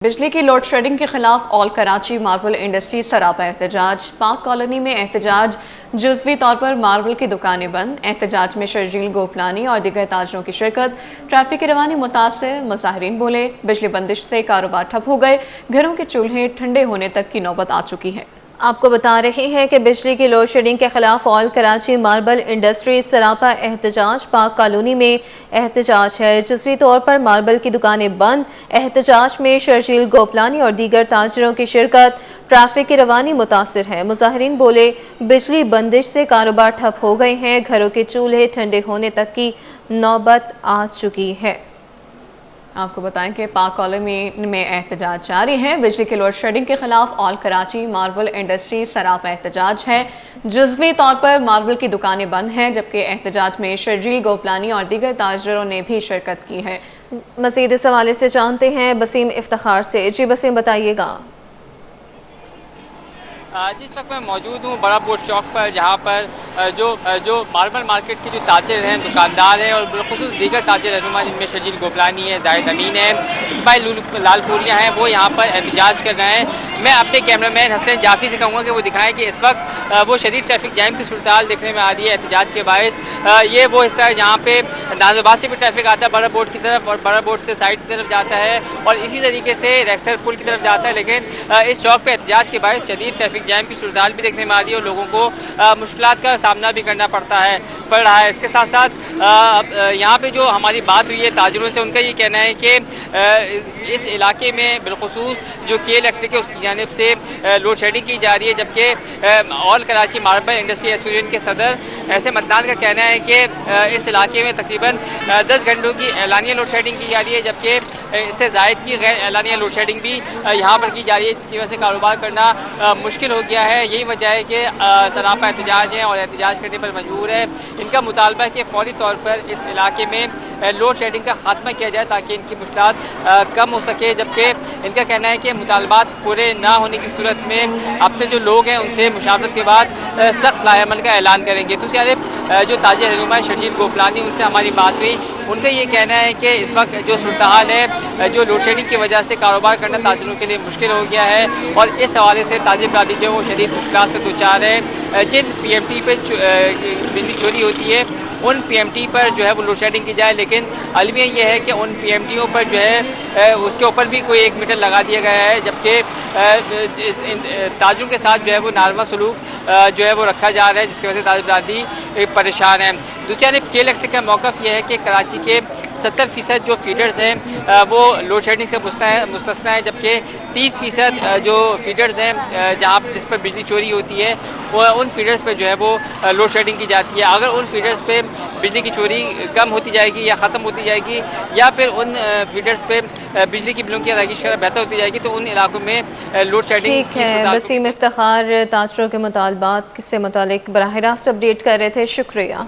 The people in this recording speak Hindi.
बिजली की लोड शेडिंग के खिलाफ ऑल कराची मार्बल इंडस्ट्री सरापा एहतजाज। पाक कॉलोनी में एहतजाज, जुज़वी तौर पर मार्बल की दुकानें बंद। एहतजाज में शर्जील गोपलानी और दीगर ताजरों की शिरकत। ट्रैफिक की रवानी मुतासिर, मुजाहिरीन बोले बिजली बंदिश से कारोबार ठप हो गए, घरों के चूल्हे ठंडे होने तक की नौबत आ चुकी है। आपको बता रहे हैं कि बिजली की लोड शेडिंग के खिलाफ ऑल कराची मार्बल इंडस्ट्री सरापा एहतजाज। पाक कॉलोनी में एहतजाज है, जुज़वी तौर पर मार्बल की दुकानें बंद। एहतजाज में शर्जील गोपलानी और दीगर ताजरों की शिरकत। ट्रैफिक की रवानी मुतासिर है, मुजाहिरीन बोले बिजली बंदिश से कारोबार ठप हो गए हैं, घरों के चूल्हे ठंडे होने तक की नौबत आ चुकी है। आपको बताएं कि पाक कॉलोनी में एहतजाज जारी है। बिजली की लोड शेडिंग के खिलाफ ऑल कराची मार्बल इंडस्ट्री सरापा एहतजाज है, जुज़वी तौर पर मार्बल की दुकानें बंद हैं, जबकि एहतजाज में शर्जील गोपलानी और दीगर ताजरों ने भी शिरकत की है। मज़ीद इस हवाले से जानते हैं बसीम इफ्तिखार से। जी बसीम, बताइएगा। जिस वक्त मैं मौजूद हूँ बड़ा बोट चौक पर, जहाँ पर जो मार्बल मार्केट के जो ताजिर हैं, दुकानदार हैं और बिलखुसूस दीगर ताजिर रहनुमा जिनमें शर्जील गोपलानी है, जाहिद अमीन है, इस्माइल लालपुरिया हैं, वो यहाँ पर एहतजाज कर रहे हैं। मैं अपने कैमरामैन हसन जाफरी से कहूँगा कि वो दिखाएं कि इस वक्त वो शदीद ट्रैफिक जैम की सूरत हाल देखने में आ रही है एहतजाज के बायस। ये वो हिस्सा है जहाँ पे नाजोबाद से भी ट्रैफिक आता है बड़ा बोट की तरफ, और बड़ा बोट से साइड की तरफ जाता है, और इसी तरीके से रेक्सर पुल की तरफ जाता है। लेकिन इस चौक पर एहतजाज के बायस शदीद ट्रैफिक जैम की सूरत हाल भी देखने में आ रही है और लोगों को मुश्किलात का सामना भी करना पड़ रहा है। इसके साथ साथ यहाँ पे जो हमारी बात हुई है ताजिरों से, उनका ये कहना है कि इस इलाके में बिलखुसूस जो के इलेक्ट्रिक है उसकी जानिब से लोड शेडिंग की जा रही है, जबकि all Karachi marble industry association के सदर ऐसे मतदान का कहना है कि इस इलाके में तकरीबन 10 घंटों की एलानिया लोड शेडिंग की जा रही है, जबकि इससे ज़ायद की गैर एलानिया लोड शेडिंग भी यहाँ पर की जा रही है, जिसकी वजह से कारोबार करना मुश्किल हो गया है। यही वजह है कि सरापा एहतजाज है और एहतजाज करने पर मजबूर है। इनका मुतालबा है कि फौरी तौर पर इस इलाके में लोड शेडिंग का खात्मा किया जाए ताकि इनकी मुश्किलात कम हो सके, जबकि इनका कहना है कि मुतालबात पूरे ना होने की सूरत में अपने जो लोग हैं उनसे मुशावरत के बाद सख्त लाएअमल का ऐलान करेंगे। दूसरी जानब जो ताजिर रहनुमा शर्जील गोपलानी, उनसे हमारी बात हुई, उनका ये कहना है कि इस वक्त जो सूरत हाल है, जो लोड शेडिंग की वजह से कारोबार करना ताजिरों के लिए मुश्किल हो गया है, और इस हवाले से ताजिर बरादरी जो वो शदीद मुश्किलात से दूचार है। जिन PMT पे बिजली चोरी होती है उन PMT पर जो है वो लोड शेडिंग की जाए, लेकिन अलमिया ये है कि उन PMTों पर जो है उसके ऊपर भी कोई 1 मीटर लगा दिया गया है, जबकि ताजिरों के साथ जो है वो नारमा सलूक जो है वो रखा जा रहा है, जिसकी वजह से ताजिर बरादरी परेशान है। दूसरी जानब के इलेक्ट्रिक का मौक़िफ़ यह है कि कराची के 70% जो फीडर्स हैं वो लोड शेडिंग से मुस्तस्ना है, जबकि 30% जो फीडर्स हैं जहाँ जिस पर बिजली चोरी होती है वो उन फीडर्स पे जो है वो लोड शेडिंग की जाती है। अगर उन फीडर्स पे बिजली की चोरी कम होती जाएगी या ख़त्म होती जाएगी, या फिर उन फीडर्स पे बिजली की बिलों की अदायगी शरह बेहतर होती जाएगी, तो उन इलाकों में लोड शेडिंग। ठीक है, बसीम इफ्तिखार ताजरों के मुतालबात से मुतालिक बराह रास्त अपडेट कर रहे थे, शुक्रिया।